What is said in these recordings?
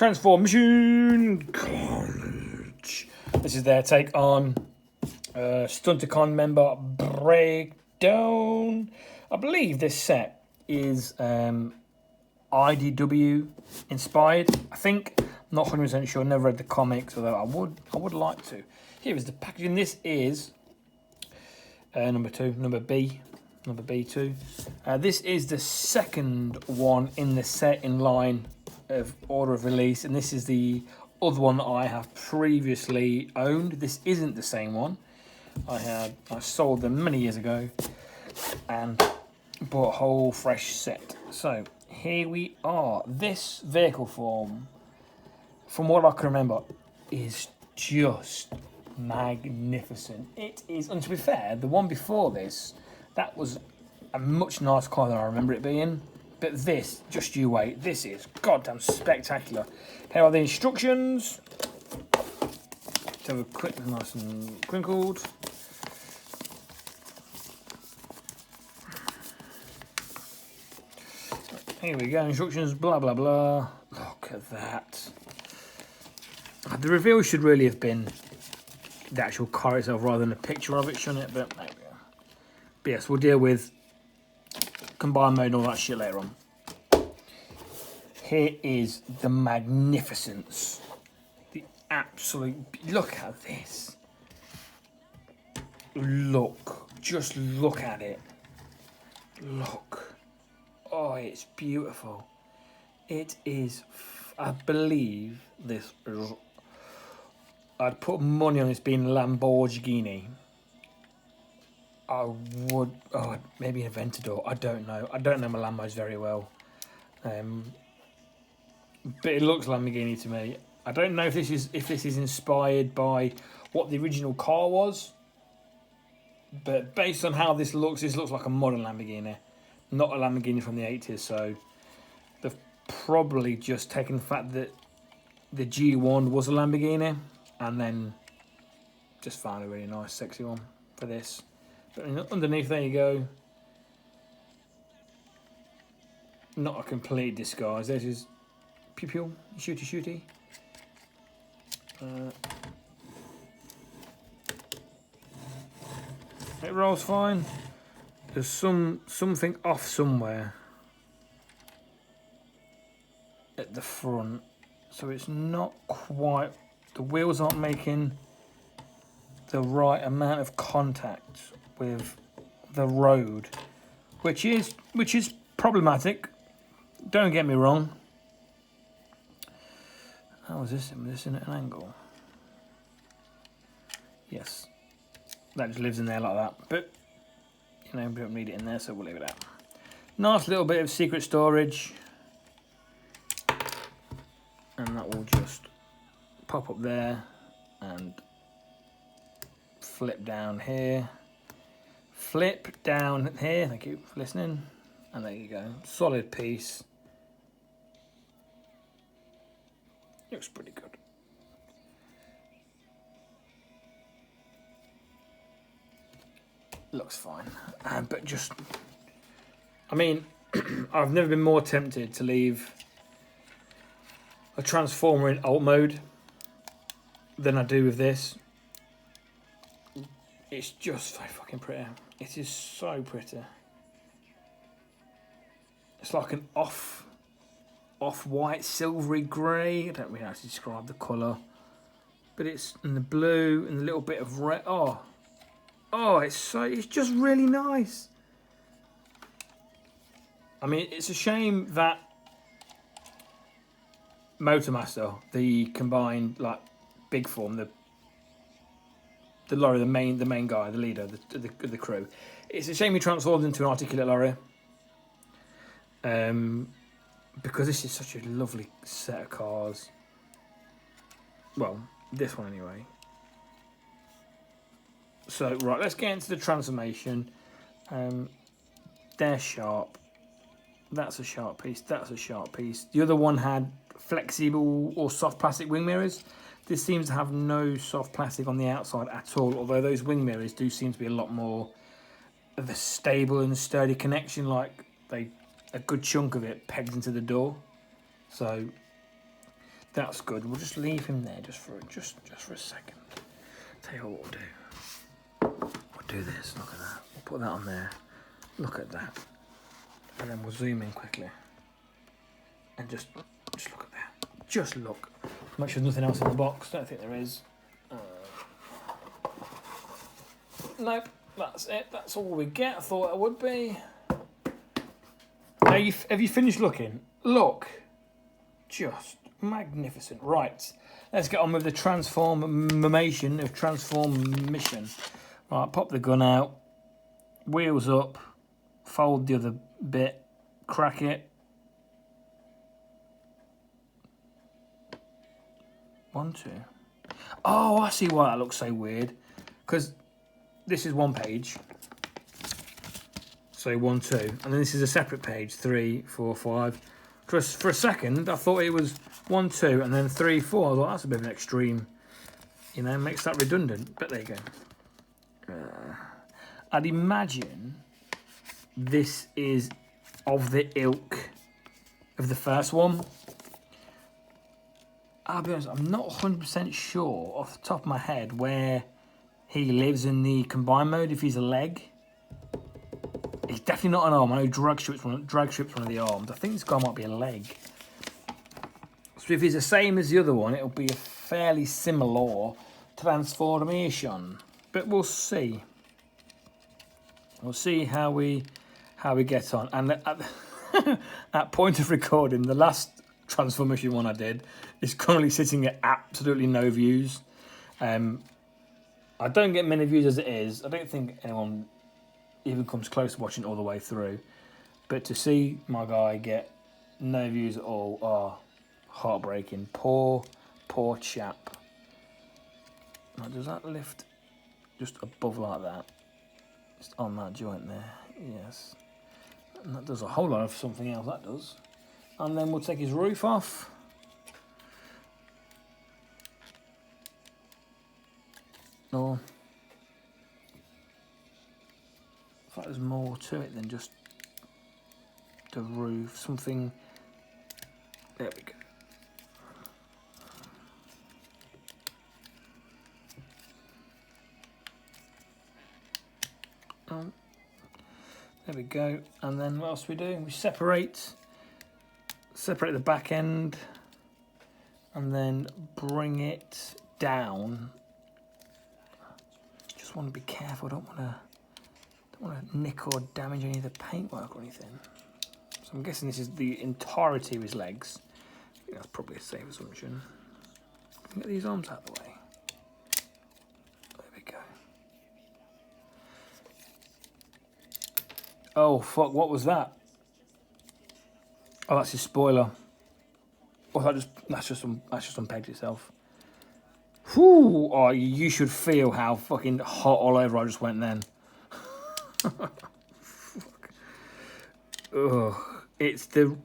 Transformation Carnage. This is their take on Stunticon member Breakdown. I believe this set is IDW inspired. I think. I'm not 100% sure. Never read the comics, although I would like to. Here is the packaging. This is number B2. This is the second one in the set in line of order of release, and this is the other one that I have previously owned. This isn't the same one. I sold them many years ago and bought a whole fresh set. So here we are. This vehicle form, from what I can remember, is just magnificent. It is, and to be fair, the one before this, that was a much nicer car than I remember it being. But this, just you wait, this is goddamn spectacular. Here are the instructions. Let's have a quick, nice and crinkled. Here we go, instructions, blah, blah, blah. Look at that. The reveal should really have been the actual car itself rather than a picture of it, shouldn't it? But there we go. But yes, we'll deal with combined mode and all that shit later on. Here is the magnificence. The absolute... Look at this. Look. Just look at it. Look. Oh, it's beautiful. It is... I believe this... I'd put money on this being Lamborghini. I would... Oh, maybe an Aventador. I don't know. I don't know my Lambos very well. But it looks Lamborghini to me. I don't know if this is inspired by what the original car was. But based on how this looks like a modern Lamborghini. Not a Lamborghini from the 80s. So they've probably just taken the fact that the G1 was a Lamborghini and then just found a really nice, sexy one for this. But underneath, there you go. Not a complete disguise. There's his pew pew, shooty. It rolls fine. There's something off somewhere at the front, so it's not quite. The wheels aren't making the right amount of contact with the road, which is problematic. Don't get me wrong. How was this? Was this in an angle? Yes, that just lives in there like that. But you know, we don't need it in there, so we'll leave it out. Nice little bit of secret storage, and that will just pop up there and flip down here. Flip down here. Thank you for listening. And there you go. Solid piece. Looks pretty good. Looks fine. But just, I mean, I've never been more tempted to leave a Transformer in alt mode than I do with this. It's just so fucking pretty. It is so pretty. It's like an off-white, silvery grey. I don't really know how to describe the colour. But it's in the blue and a little bit of red. Oh, it's just really nice. I mean, it's a shame that Motormaster, the combined like big form, the lorry, the main guy, the leader, the crew. It's a shame he transformed into an articulate lorry. Because this is such a lovely set of cars. Well, this one anyway. So, right, let's get into the transformation. They're sharp. That's a sharp piece. That's a sharp piece. The other one had flexible or soft plastic wing mirrors. This seems to have no soft plastic on the outside at all, although those wing mirrors do seem to be a lot more of a stable and sturdy connection, like a good chunk of it pegged into the door. So That's good. We'll just leave him there just for a second. Tell you what we'll do. We'll do this. Look at that. We'll put that on there. Look at that. And then we'll zoom in quickly. And just look at that. Just look. Make sure there's nothing else in the box. Don't think there is. Nope. That's it. That's all we get. I thought it would be. Now, have you finished looking? Look. Just magnificent. Right. Let's get on with the transformation. Right, pop the gun out. Wheels up. Fold the other bit. Crack it. 1, 2. Oh, I see why that looks so weird. Because this is one page. So 1, 2. And then this is a separate page. 3, 4, 5. Just for a second, I thought it was 1, 2, and then 3, 4. I was like, that's a bit of an extreme. You know, makes that redundant. But there you go. I'd imagine this is of the ilk of the first one. I'll be honest, I'm not 100% sure off the top of my head where he lives in the combined mode, if he's a leg. He's definitely not an arm. I know drag strip's one of the arms. I think this guy might be a leg. So if he's the same as the other one, it'll be a fairly similar transformation. But we'll see. We'll see how we get on. And at point of recording, the last transformation one I did is currently sitting at absolutely no views. I don't get many views as it is. I don't think anyone even comes close to watching it all the way through. But to see my guy get no views at all, oh, heartbreaking. Poor chap. Now, does that lift just above like that? Just on that joint there. Yes. And that does a whole lot of something else, that does. And then we'll take his roof off. No. I thought there's more to it than just the roof. Something. There we go. There we go. And then what else do we do? We separate the back end and then bring it down. Just want to be careful. I don't want to nick or damage any of the paintwork or anything. So I'm guessing this is the entirety of his legs. I think that's probably a safe assumption. Get these arms out of the way. There we go. Oh fuck! What was that? Oh, that's his spoiler. Oh, that's just unpegged itself. Whew! Oh, you should feel how fucking hot all over I just went then. Ugh. It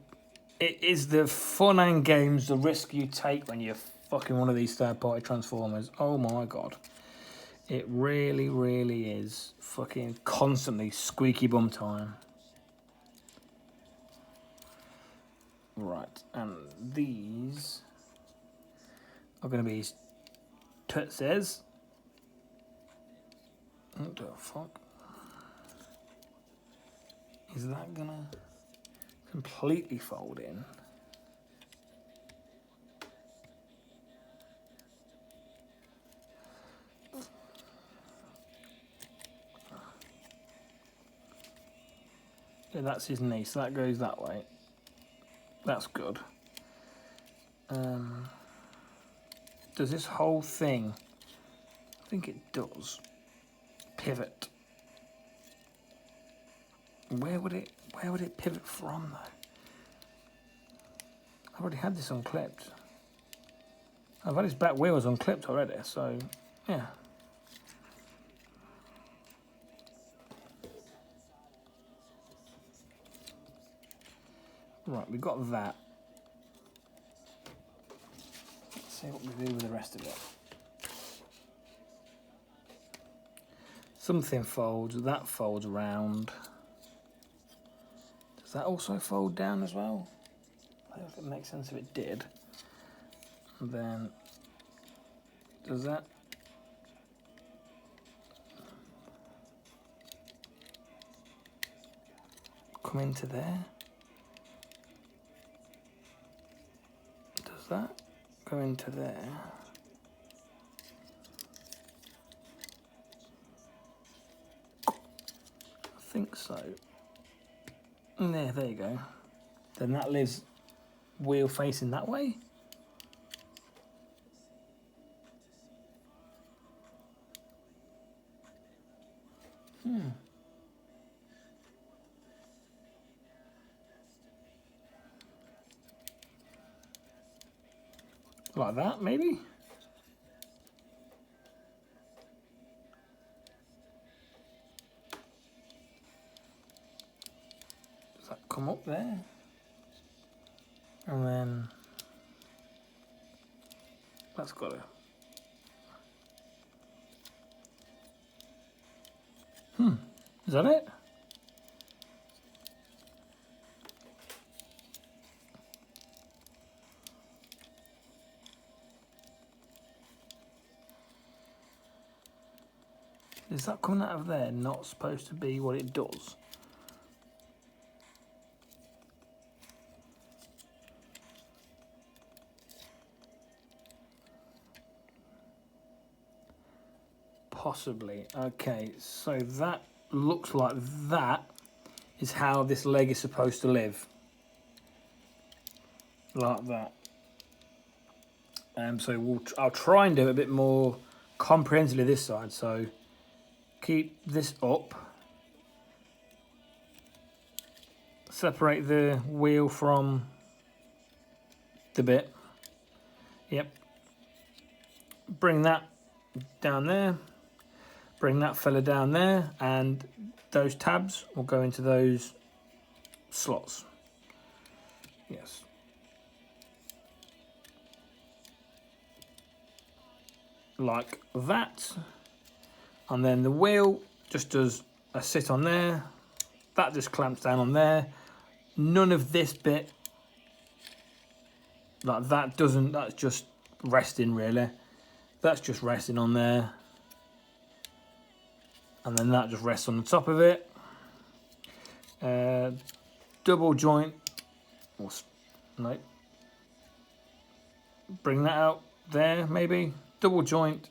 is the fun and games, the risk you take when you're fucking one of these third-party Transformers. Oh my god. It really, really is fucking constantly squeaky bum time. Right, and these are going to be his tootsies. What the fuck? Is that going to completely fold in? Yeah, that's his knee, so that goes that way. That's good. Does this whole thing, I think it does, pivot? Where would it pivot from though? I've already had this unclipped. I've had his back wheels unclipped already, so yeah. Right, we've got that. Let's see what we do with the rest of it. Something folds, that folds around. Does that also fold down as well? I don't know if it makes sense if it did. And then does that come into there? Does that go into there? I think so. And there you go. Then that leaves wheel facing that way. Like that, maybe? Does that come up there? And then that's got to... Is that it? Is that coming out of there not supposed to be what it does? Possibly. Okay, so that looks like that is how this leg is supposed to live. Like that. So I'll try and do it a bit more comprehensively this side. So keep this up. Separate the wheel from the bit. Yep. Bring that down there. Bring that fella down there, and those tabs will go into those slots. Yes. Like that. And then the wheel just does a sit on there. That just clamps down on there. None of this bit, like that doesn't, that's just resting really. That's just resting on there. And then that just rests on the top of it. Double joint, or no, bring that out there maybe. Double joint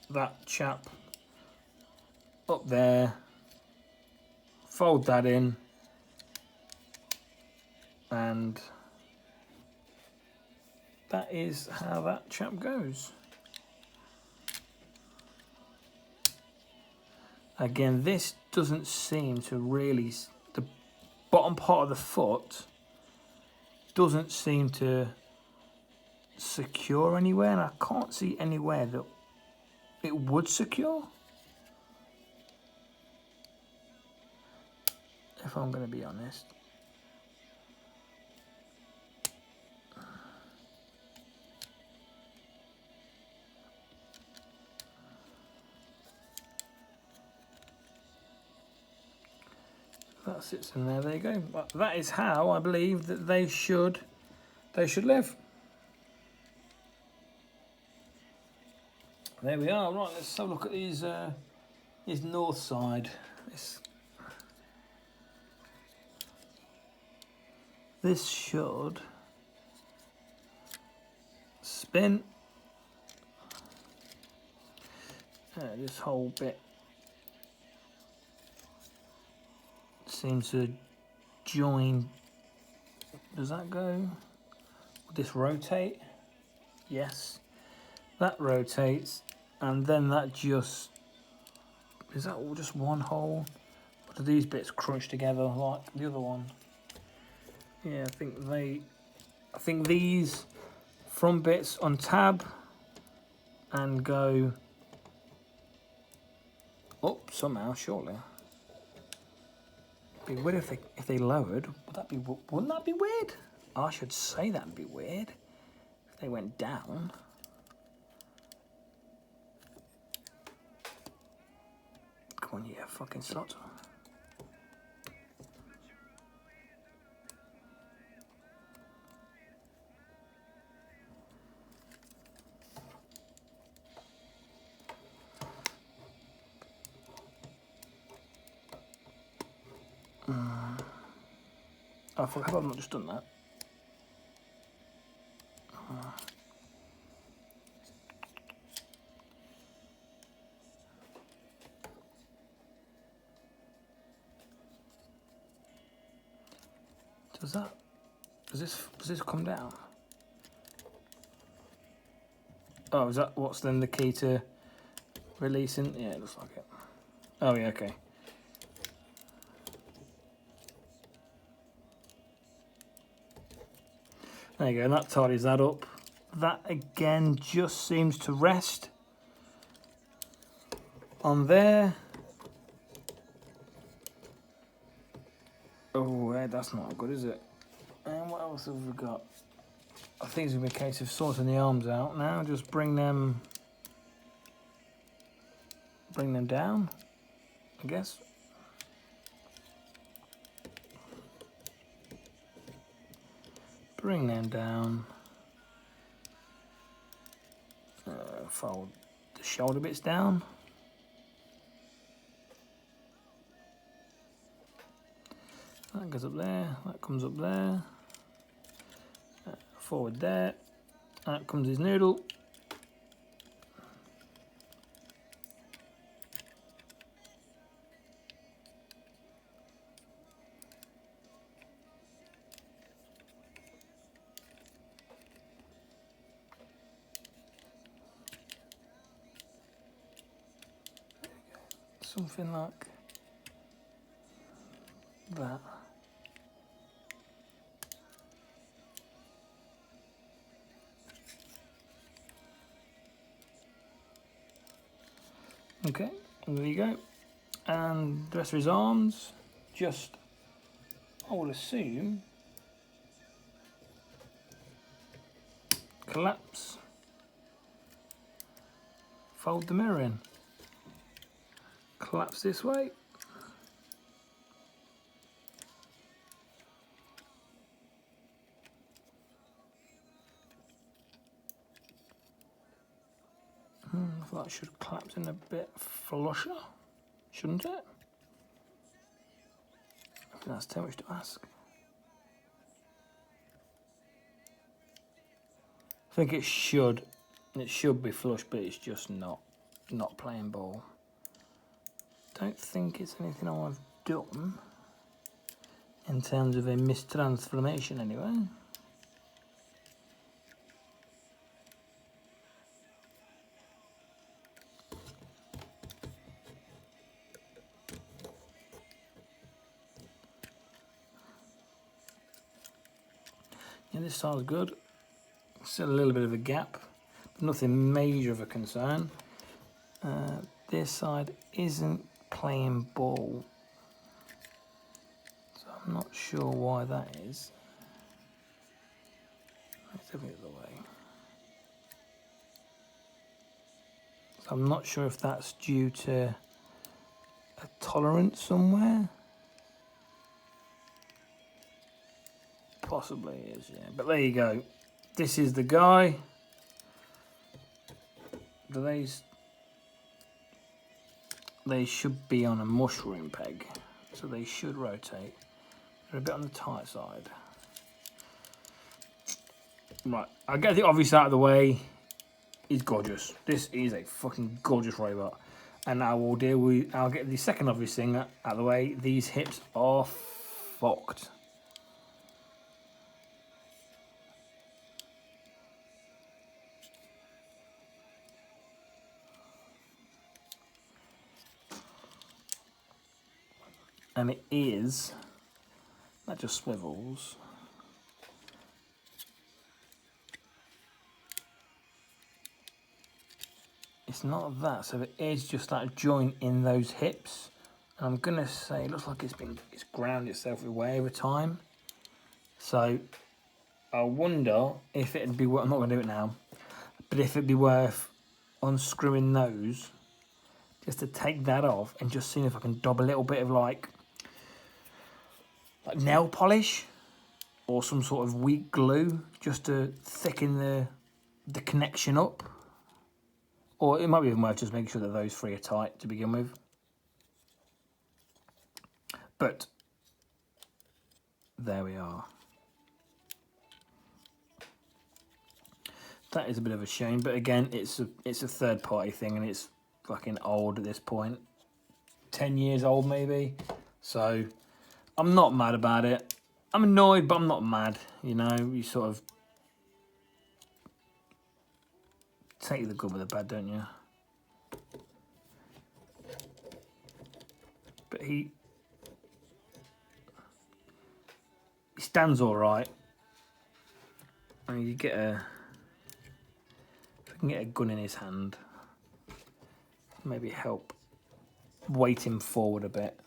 that chap up there. Fold that in. And that is how that chap goes. Again, this doesn't seem to really, the bottom part of the foot doesn't seem to secure anywhere, and I can't see anywhere that it would secure. If I'm going to be honest. That sits in there, there you go. That is how I believe that they should live. There we are. Right, let's have a look at these his north side. This should spin. This whole bit seems to join. Does that go? Will this rotate? Yes. That rotates, and then that just, is that all just one hole? Or do these bits crunch together like the other one? Yeah, I think these front bits on tab and go up somehow, surely. It'd be weird if they lowered. Wouldn't that be weird? I should say that'd be weird if they went down. Come on, yeah, fucking slot. Oh, fuck, have I not just done that? Does this come down? Oh, is that what's then the key to releasing? Yeah, it looks like it. Oh yeah, okay. There you go, and that tidies that up. That again just seems to rest on there. Oh, yeah, that's not good, is it? And what else have we got? I think it's going to be a case of sorting the arms out now. Just bring them down, I guess. Bring them down. Fold the shoulder bits down. That goes up there, that comes up there. Forward there. Out comes his noodle. Something like that. Okay, and there you go. And the rest of his arms, just, I would assume, collapse, fold the mirror in, collapse this way. I thought that should collapse in a bit flusher, shouldn't it? I think that's too much to ask. I think it should be flush, but it's just not playing ball. Don't think it's anything I've done in terms of a mistransformation anyway. Yeah, this side's good. Still a little bit of a gap, but nothing major of a concern. This side isn't playing ball, so I'm not sure why that is. Let's have it the other way. So I'm not sure if that's due to a tolerance somewhere. Possibly is, yeah. But there you go. This is the guy. They should be on a mushroom peg, so they should rotate. They're a bit on the tight side. Right, I'll get the obvious out of the way. He's gorgeous. This is a fucking gorgeous robot. And I'll get the second obvious thing out of the way. These hips are fucked. And it is, that just swivels. It's not that, so it is just that joint in those hips. And I'm gonna say it looks like it's ground itself away over time. So I wonder if it'd be worth, I'm not gonna do it now, but if it'd be worth unscrewing those just to take that off and just seeing if I can dab a little bit of like nail polish or some sort of weak glue just to thicken the connection up. Or it might be even worth just making sure that those three are tight to begin with. But there we are. That is a bit of a shame, but again, it's a third party thing, and it's fucking old at this point. 10 years old maybe. So I'm not mad about it. I'm annoyed, but I'm not mad. You know, you sort of take the good with the bad, don't you? But he stands all right. I mean, you get a. If I can get a gun in his hand, maybe help weight him forward a bit.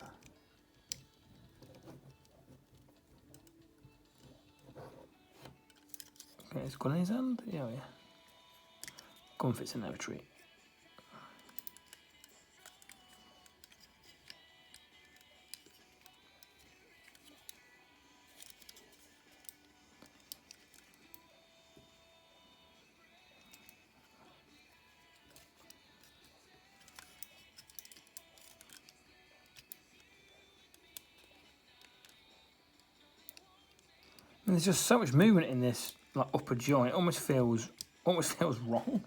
Okay, his gun in his hand? Yeah. Gun fits in no retreat. And there's just so much movement in this like upper joint. It almost feels wrong.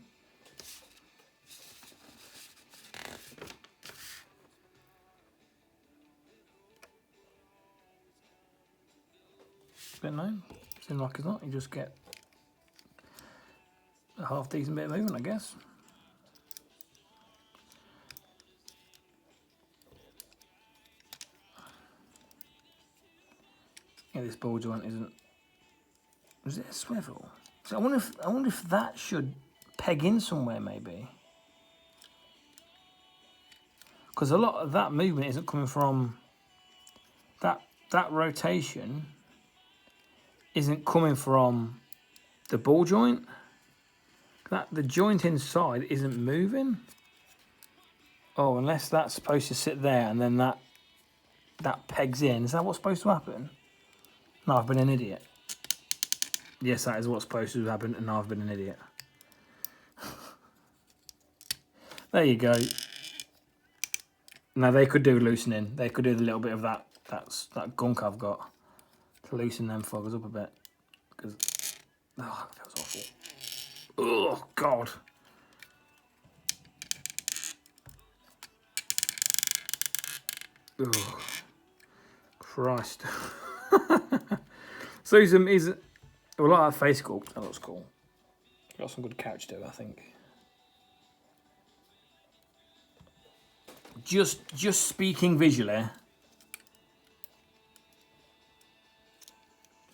But no, seems like it's not. You just get a half decent bit of movement, I guess. Yeah, this ball joint isn't. Is it a swivel? So I wonder if that should peg in somewhere maybe. Because a lot of that movement isn't coming from that rotation isn't coming from the ball joint. The joint inside isn't moving. Oh, unless that's supposed to sit there and then that pegs in. Is that what's supposed to happen? No, I've been an idiot. Yes, that is what's supposed to happen, and I've been an idiot. There you go. Now they could do loosening. They could do the little bit of that gunk I've got to loosen them foggers up a bit. Because that feels awful. Oh God. Oh Christ. So he's well, like that face sculpt. That looks cool. Got some good couch too, I think. Just speaking visually,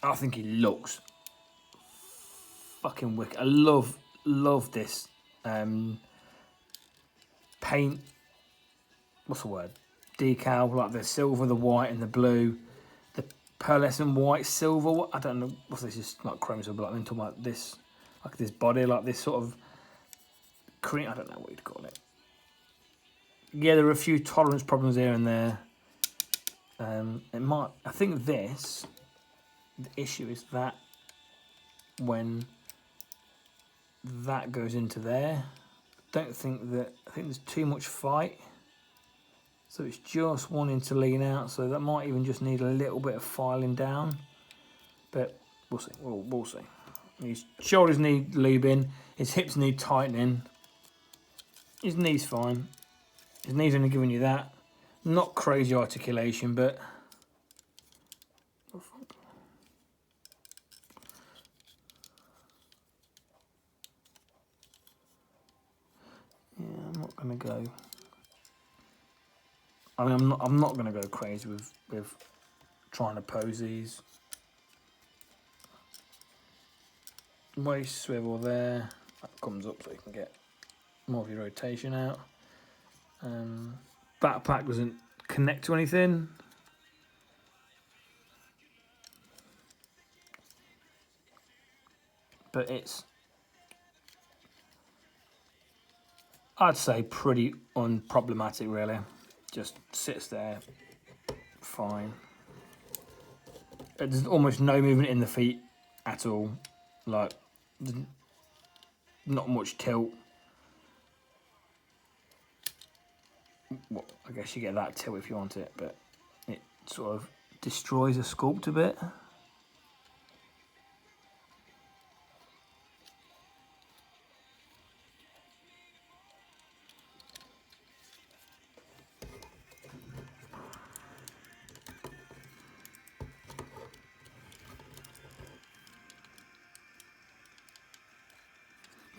I think he looks fucking wicked. I love this paint. What's the word? Decal, like the silver, the white, and the blue. The pearlescent white, silver. I don't know what's this. Is like chrome silver. Like I'm talking about this, like this body, like this sort of cream. I don't know what you'd call it. Yeah, there are a few tolerance problems here and there. It might. I think the issue is that when that goes into there, I think there's too much fight. So it's just wanting to lean out. So that might even just need a little bit of filing down. But we'll see. We'll see. His shoulders need lubing. His hips need tightening. His knee's fine. His knee's only giving you that. Not crazy articulation, but... yeah, I'm not going to go... I mean, I'm not going to go crazy with trying to pose these. Waist swivel there. That comes up so you can get more of your rotation out. Backpack doesn't connect to anything. But it's, I'd say, pretty unproblematic, really. Just sits there, fine. There's almost no movement in the feet at all. Like, not much tilt. Well, I guess you get that tilt if you want it, but it sort of destroys the sculpt a bit.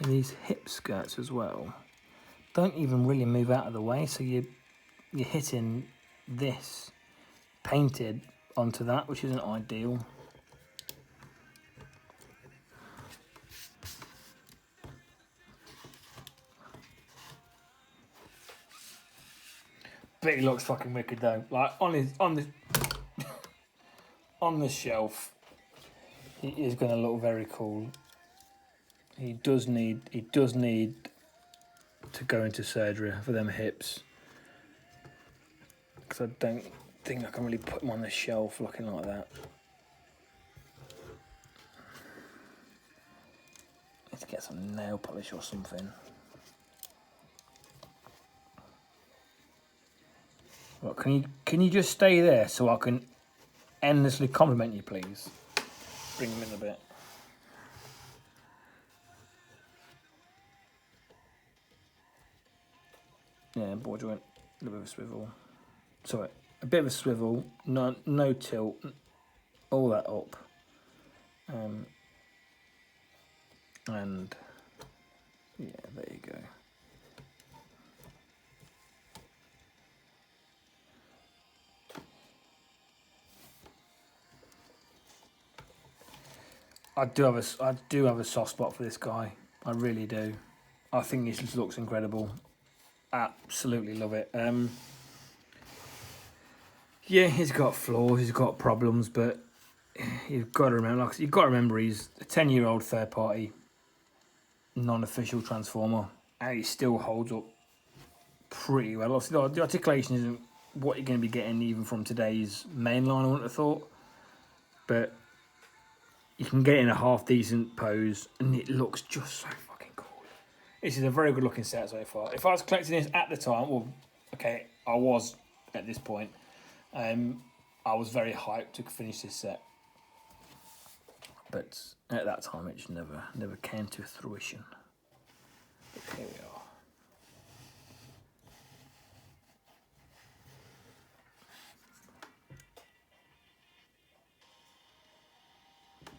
these hip skirts as well don't even really move out of the way, so you're hitting this painted onto that, which isn't ideal. But he looks fucking wicked though. Like on the shelf, he is going to look very cool. He does need to go into surgery for them hips, because I don't think I can really put him on the shelf looking like that. Need to get some nail polish or something. Well, can you just stay there so I can endlessly compliment you, please? Bring him in a bit. Yeah, ball joint, a little bit of a swivel. Sorry, a bit of a swivel, no tilt, all that up. And yeah, there you go. I do have a soft spot for this guy. I really do. I think this just looks incredible. Absolutely love it. Yeah, he's got flaws, he's got problems, but you've got to remember, he's a 10-year-old third-party, non-official transformer, and he still holds up pretty well. Obviously, the articulation isn't what you're going to be getting even from today's mainline, I wouldn't have thought, but you can get in a half-decent pose, and it looks just so fucking cool. This is a very good-looking set so far. If I was collecting this at the time, well, okay, I was at this point, I was very hyped to finish this set. But at that time, it just never came to fruition. But here we are.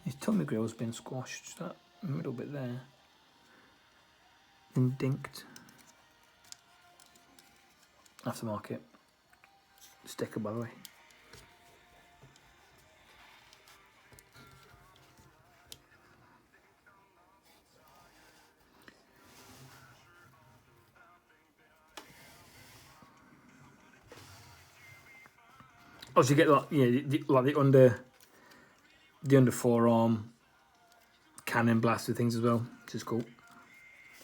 His tummy grill's been squashed, just that middle bit there. Indinked. Aftermarket. Sticker, by the way. Also, you get like the under forearm cannon blaster things as well, which is cool,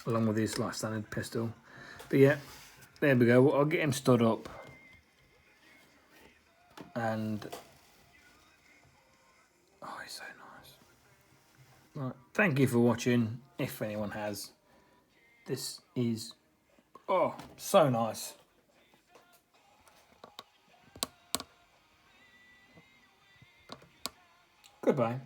along with his like standard pistol. But yeah, there we go. I'll get him stood up, and oh, he's so nice. Right, thank you for watching. If anyone has, this is so nice. Goodbye.